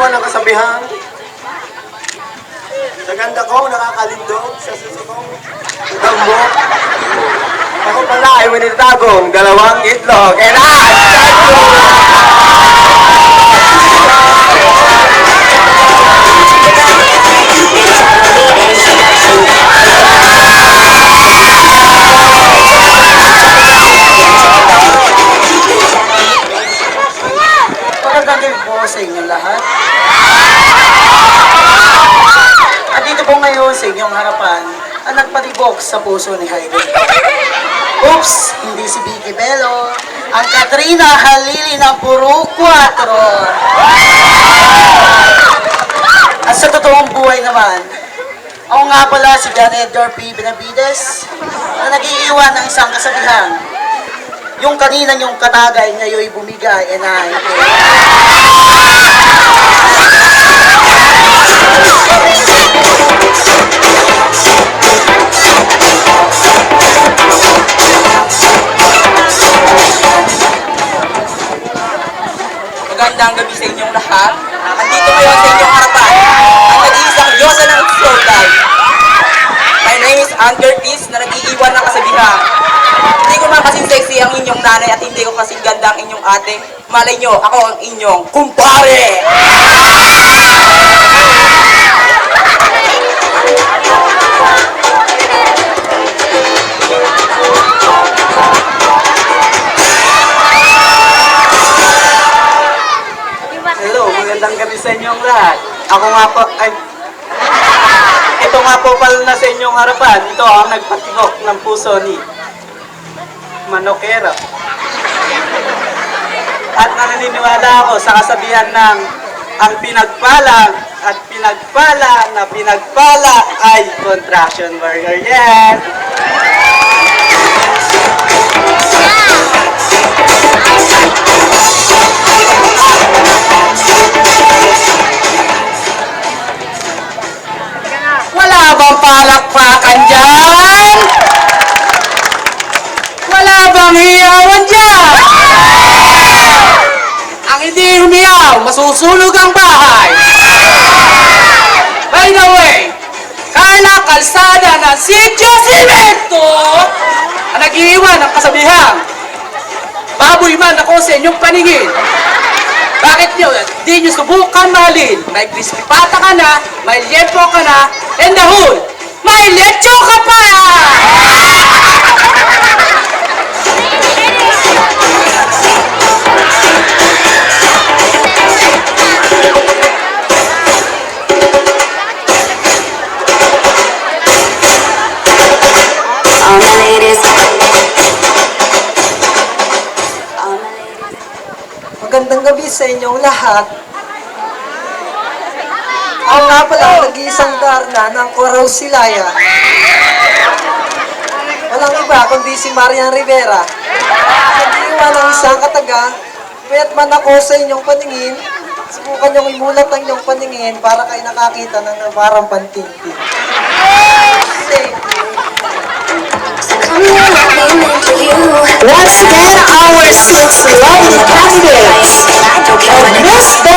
nag-iiwan ng kasabihan. Sa ganda ko, nakakalindog. Sa suso ko, dambo. Ako pala ay winitagong dalawang itlog. And Magandang po sa inyong lahat. At dito po ngayon sa inyong harapan ang nagpatibok sa puso ni Haydn. Oops, hindi si Vicky Bello, ang Katrina Halili ng puro 4. At sa totoong buhay naman, ako nga pala si John Edgar P. Benavides na nag-iiwan ng isang kasabihan. Yung kanina yung katagay, ngayon bumigay, and I... Magandang gabi sa inyong lahat. Andito ngayon sa inyong harapan ang nag-iisang Diyosa ng Slow Life. My name is Ann Curtis na nag-iiwan ng kasabihan. Hindi ko man kasing sexy ang inyong nanay at hindi ko kasing ganda ang inyong ate. Malay nyo, ako ang inyong kumpare! Hello, magandang gabi sa inyong lahat. Ako nga po, ito nga po pala na sa inyong harapan. Ito ang nagpatibok ng puso ni Manokero. At naniniwala ako sa kasabihan ng ang pinagpala at pinagpala na pinagpala ay contraction burger. Yes! Wala bang palakpakan dyan? Wala bang hiyawan dyan? Ang hindi humiyaw, masusunog ang bahay. By the way, Carla Calzada na Sitio Cimento ang nag-iiwan ng kasabihan. Baboy man ako sa inyong paningin. Bakit nyo? Di nyo subukan mahalin. May crispy pata ka na, may liempo ka na, and the whole, may lecho ka pa! Magandang gabi sa inyong lahat. Ako nga pala ang nag-iisang darna ng Coraw Silaya. Walang iba kundi si Marian Rivera. Nag-iwan ng isang kataga, kaya't man ako sa inyong paningin, subukan niyong imulat ang inyong paningin para kayo nakakita ng parang pantintin. Once again, our six love